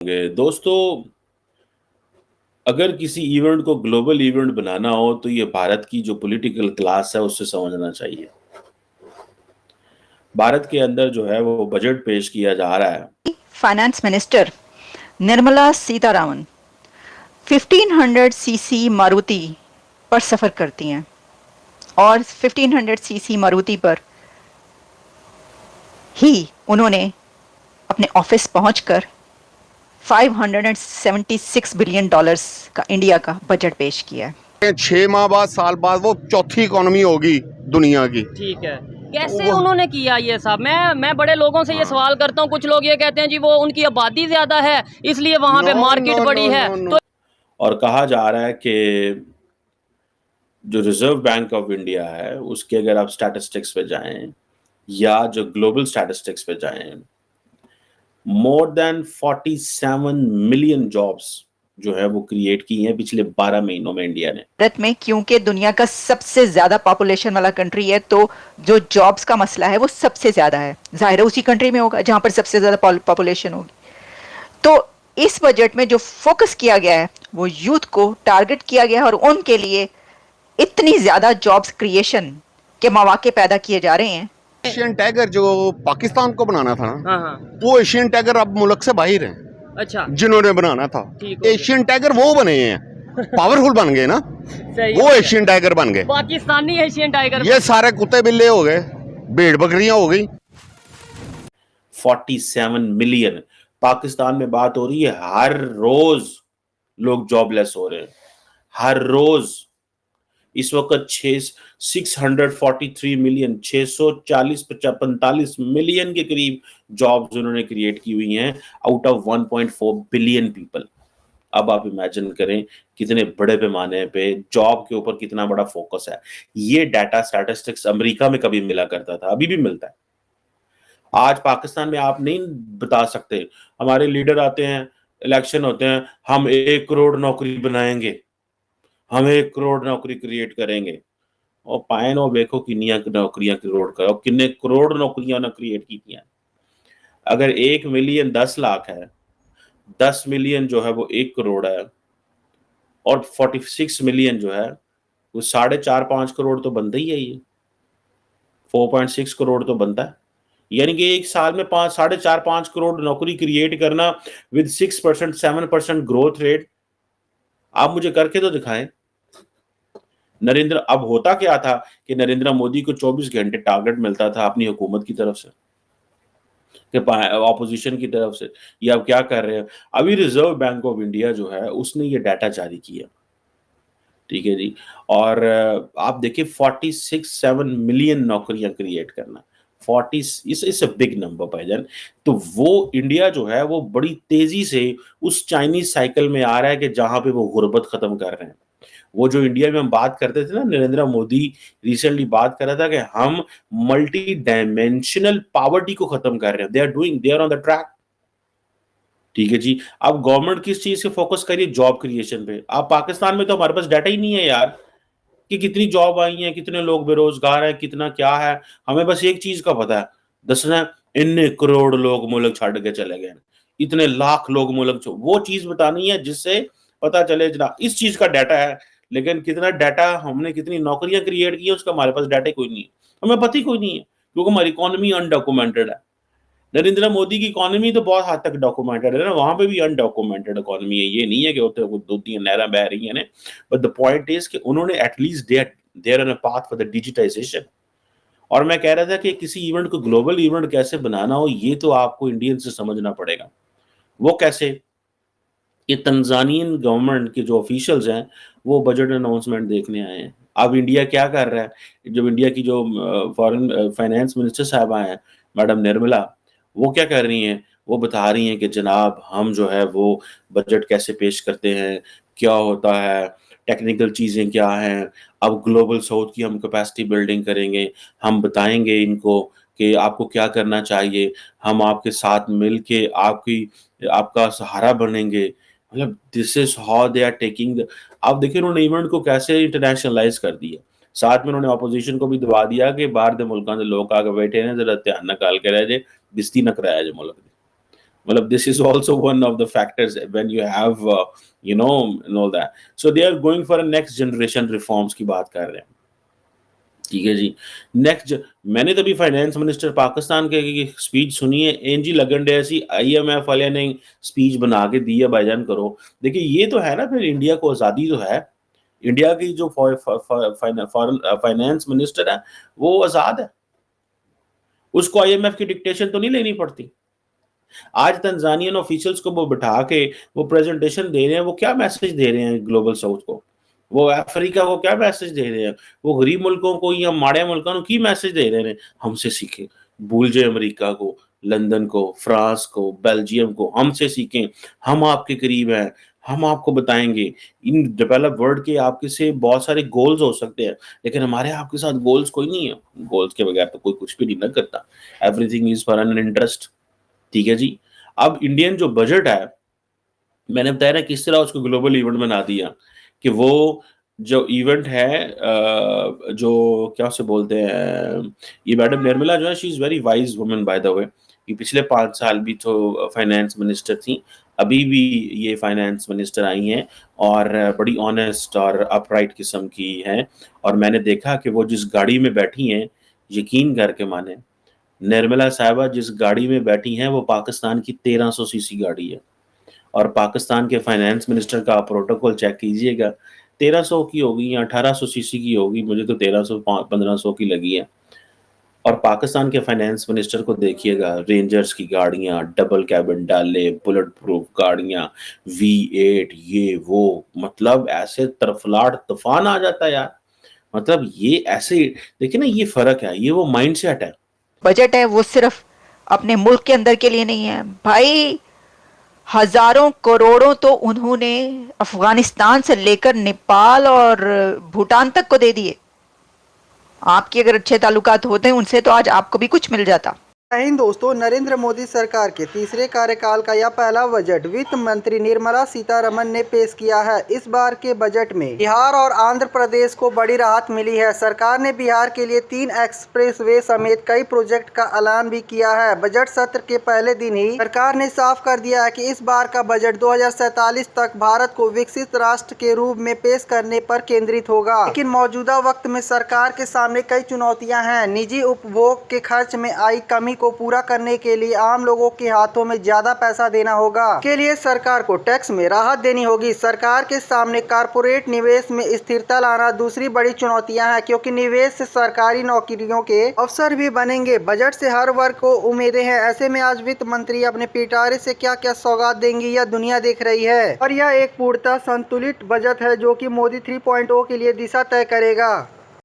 दोस्तों, अगर किसी इवेंट को ग्लोबल इवेंट बनाना हो तो ये भारत की जो पॉलिटिकल क्लास है उससे समझना चाहिए। भारत के अंदर जो है वो बजट पेश किया जा रहा है। Finance minister Nirmala Sitharaman 1500 CC Maruti पर सफर करती हैं और 1500 सीसी मारुति पर ही उन्होंने अपने ऑफिस पहुंचकर 576 बिलियन डॉलर्स का इंडिया का बजट पेश किया है। 6 माह बाद, साल बाद वो चौथी इकोनॉमी होगी दुनिया की। ठीक है। कैसे उन्होंने किया ये सब? मैं बड़े लोगों से ये सवाल करता हूँ, कुछ लोग ये कहते हैं जी वो उनकी आबादी ज्यादा है इसलिए वहां पे मार्केट बड़ी है। तो और कहा जा रहा है कि जो रिजर्व बैंक ऑफ इंडिया है उसके अगर आप स्टैटिस्टिक्स पे जाएं या जो ग्लोबल स्टैटिस्टिक्स पे जाएं, मोर देन 47 मिलियन जॉब्स जो है वो क्रिएट की हैं पिछले 12 महीनों में इंडिया ने। भारत में क्योंकि दुनिया का सबसे ज्यादा पॉपुलेशन वाला कंट्री है तो जो जॉब्स का मसला है वो सबसे ज्यादा है। जाहिर है उसी कंट्री में होगा जहां पर सबसे ज्यादा पॉपुलेशन होगी। तो इस बजट में जो फोकस किया गया है वो यूथ को टारगेट किया गया है और उनके लिए इतनी ज्यादा जॉब्स क्रिएशन के मौके पैदा किए जा रहे हैं। एशियन टाइगर जो पाकिस्तान को बनाना था ना, हाँ हाँ, वो एशियन टाइगर अब मुल्क से बाहर है। अच्छा, जिन्होंने बनाना था ठीक है। एशियन टाइगर वो बने हैं, पावरफुल बन गए ना, सही वो है। एशियन टाइगर बन गए। पाकिस्तानी एशियन टाइगर ये सारे कुत्ते बिल्ले हो गए, भेड़ बकरियां हो गई। 47 मिलियन पाकिस्तान में बात हो रही है। हर रोज लोग जॉबलेस हो रहे हैं, हर रोज। इस वक्त 643 मिलियन 645 मिलियन के करीब जॉब्स उन्होंने क्रिएट की हुई हैं आउट ऑफ 1.4 बिलियन पीपल। अब आप इमेजिन करें कितने बड़े पैमाने पे जॉब के ऊपर कितना बड़ा फोकस है। ये डाटा स्टैटिस्टिक्स अमेरिका में कभी मिला करता था, अभी भी मिलता है। आज पाकिस्तान में आप नहीं बता सकते, हमारे लीडर आते हैं, इलेक्शन होते हैं, हम 1 करोड़ नौकरी बनाएंगे, हम 1 करोड़ नौकरी क्रिएट करेंगे। और पाए नो देखो किन्नियां नौकरियां क्रिएट करो, किन्ने करोड़ नौकरियां ना क्रिएट की हैं। अगर 1 मिलियन 10 लाख है, 10 मिलियन जो है वो 1 करोड़ है, और 46 मिलियन जो है वो 4.5-5 करोड़ तो बनता ही है। ये 4.6 करोड़ तो बनता है। यानी कि एक साल में 4.5-5 करोड़ नौकरी क्रिएट करना विद 6% 7% ग्रोथ रेट। आप मुझे करके तो दिखाएं। नरेंद्र, अब होता क्या था कि नरेंद्र मोदी को 24 घंटे टारगेट मिलता था अपनी हुकूमत की तरफ से, ऑपोजिशन की तरफ से। ये अब क्या कर रहे हैं? अभी रिजर्व बैंक ऑफ इंडिया जो है उसने ये डाटा जारी किया, ठीक है जी। और आप देखिए 46-7 मिलियन नौकरियां क्रिएट करना, 40 इस बिग नंबर भाईजान। तो वो इंडिया जो है वो बड़ी तेजी से उस चाइनीज साइकिल में आ रहा है कि जहां पे वो गुर्बत खत्म कर रहे हैं। वो जो इंडिया में हम बात करते थे ना, नरेंद्र मोदी रिसेंटली बात कर रहा था कि हम मल्टी डायमेंशनल पॉवर्टी को खत्म कर रहे हैं। They are on the track, ठीक है जी। अब गवर्नमेंट किस चीज से फोकस करिए? जॉब क्रिएशन पे। अब पाकिस्तान में तो हमारे पास डाटा ही नहीं है यार कि कितनी जॉब आई हैं, कितने लोग बेरोजगार हैं, कितना क्या है। हमें बस एक चीज का पता है, दसना इतने करोड़ लोग मुल्क छाड़ के चले गए, इतने लाख लोग मुल्क, वो चीज बतानी है जिससे पता चले जना इस चीज का डाटा है। लेकिन कितना डाटा हमने, कितनी नौकरियां क्रिएट की है, उसका हमारे पास डाटा कोई नहीं है, हमें पता ही कोई नहीं है, क्योंकि हमारी इकोनॉमी अनडॉक्यूमेंटेड है। नरेंद्र मोदी की इकोनॉमी तो बहुत हद तक डॉक्यूमेंटेड है ना, वहां पे भी अनडॉक्यूमेंटेड इकोनॉमी है। ये नहीं है कि उधर दो तीन नहरें बह रही हैं, बट द पॉइंट इज कि उन्होंने at least they're on a path for the digitisation. और मैं कह रहा था कि किसी इवेंट को ग्लोबल इवेंट कैसे बनाना हो, ये तो आपको इंडियन से समझना पड़ेगा। वो कैसे? ये तंजानियन गवर्नमेंट के जो ऑफिशियल्स हैं वो बजट अनाउंसमेंट देखने आए हैं। अब इंडिया क्या कर रहा है? जब इंडिया की जो फॉरेन फाइनेंस मिनिस्टर साहबा हैं, मैडम निर्मला, वो क्या कर रही हैं? वो बता रही हैं कि जनाब हम जो है वो बजट कैसे पेश करते हैं, क्या होता है, टेक्निकल चीज़ें क्या हैं। अब ग्लोबल साउथ की हम कैपेसिटी बिल्डिंग करेंगे, हम बताएंगे इनको कि आपको क्या करना चाहिए, हम आपके साथ मिल के आपका सहारा बनेंगे। मतलब this is how they are taking. आप देखिए उन्होंने इवेंट को कैसे इंटरनेशनलाइज कर दिया। साथ में उन्होंने ऑपोजिशन को भी दबा दिया कि बाहर के मुल्कों के लोग आके बैठे हैं, जरा ध्यान न काल के रह जाए, बिस्ती न कराया जाए मुल्क। मतलब this is also one of the factors when you have you know and all that. So they are going for a next generation reforms की बात कर रहे हैं, ठीक है जी। मैंने तो अभी फाइनेंस मिनिस्टर पाकिस्तान के की स्पीच सुनी है, एनजी लगन ऐसी आईएमएफ वाले ने स्पीच बना के दी है, भाईजान करो। देखिए ये तो है ना, फिर इंडिया को आज़ादी तो है। इंडिया की जो फॉरेन फाइनेंस मिनिस्टर है वो आज़ाद है, उसको आईएमएफ की डिक्टेशन तो नहीं लेनी पड़ती। आज तंजानियन ऑफिशियल्स को वो बिठा के वो प्रेजेंटेशन दे रहे हैं, वो क्या मैसेज दे रहे हैं ग्लोबल साउथ को, वो अफ्रीका को क्या मैसेज दे रहे हैं, वो गरीब मुल्कों को या माड़े मुल्कों को की मैसेज दे रहे हैं, हमसे सीखें। भूल जाए अमेरिका को, लंदन को, फ्रांस को, बेल्जियम को, हमसे सीखें, हम आपके करीब हैं, हम आपको बताएंगे। इन डेवलप वर्ल्ड के आपके से बहुत सारे गोल्स हो सकते हैं, लेकिन हमारे आपके साथ गोल्स कोई नहीं है। गोल्स के बगैर तो कोई कुछ भी नहीं ना करता। Everything is for an interest, ठीक है जी। अब इंडियन जो बजट है, मैंने बताया ना किस तरह उसको ग्लोबल इवेंट बना दिया, कि वो जो इवेंट है जो क्या उसे बोलते हैं, ये मैडम निर्मला जो है, she is very wise woman by the way. ये पिछले 5 साल भी तो फाइनेंस मिनिस्टर थी, अभी भी ये फाइनेंस मिनिस्टर आई हैं और बड़ी ऑनेस्ट और अपराइट किस्म की हैं। और मैंने देखा कि वो जिस गाड़ी में बैठी हैं, यकीन करके मानें, निर्मला साहिबा जिस गाड़ी में बैठी हैं वो पाकिस्तान की 1300 सीसी गाड़ी है। और पाकिस्तान के फाइनेंस मिनिस्टर का आप प्रोटोकॉल चेक कीजिएगा, 1300 की होगी या 1800 सीसी की होगी, मुझे तो 1300 1500 की लगी है। और पाकिस्तान के फाइनेंस मिनिस्टर को देखिएगा, रेंजर्स की गाड़ियाँ, डबल कैबिन डाले, बुलेट प्रूफ गाड़ियाँ, V8 ये वो, मतलब ऐसे तरफलाट तूफान आ जाता है यार। मतलब ये ऐसे देखिए ना, ये फ़र्क है, ये वो माइंडसेट है। बजट है वो सिर्फ अपने मुल्क के अंदर के लिए नहीं है भाई, हजारों करोड़ों तो उन्होंने अफगानिस्तान से लेकर नेपाल और भूटान तक को दे दिए। आपके अगर अच्छे ताल्लुकात होते हैं उनसे तो आज आपको भी कुछ मिल जाता। जय हिंद दोस्तों, नरेंद्र मोदी सरकार के तीसरे कार्यकाल का यह पहला बजट वित्त मंत्री निर्मला सीतारमण ने पेश किया है। इस बार के बजट में बिहार और आंध्र प्रदेश को बड़ी राहत मिली है। सरकार ने बिहार के लिए 3 एक्सप्रेसवे समेत कई प्रोजेक्ट का ऐलान भी किया है। बजट सत्र के पहले दिन ही सरकार ने साफ कर दिया है कि इस बार का बजट 2047 तक भारत को विकसित राष्ट्र के रूप में पेश करने पर केंद्रित होगा। लेकिन मौजूदा वक्त में सरकार के सामने कई चुनौतियाँ हैं। निजी उपभोग के खर्च में आई कमी को पूरा करने के लिए आम लोगों के हाथों में ज्यादा पैसा देना होगा। के लिए सरकार को टैक्स में राहत देनी होगी। सरकार के सामने कारपोरेट निवेश में स्थिरता लाना दूसरी बड़ी चुनौतियां हैं, क्योंकि निवेश से सरकारी नौकरियों के अवसर भी बनेंगे। बजट से हर वर्ग को उम्मीदें हैं। ऐसे में आज वित्त मंत्री अपने पिटारे से क्या क्या सौगात देंगी यह दुनिया देख रही है। और यह एक पूर्णतः संतुलित बजट है जो कि मोदी 3.0 के लिए दिशा तय करेगा।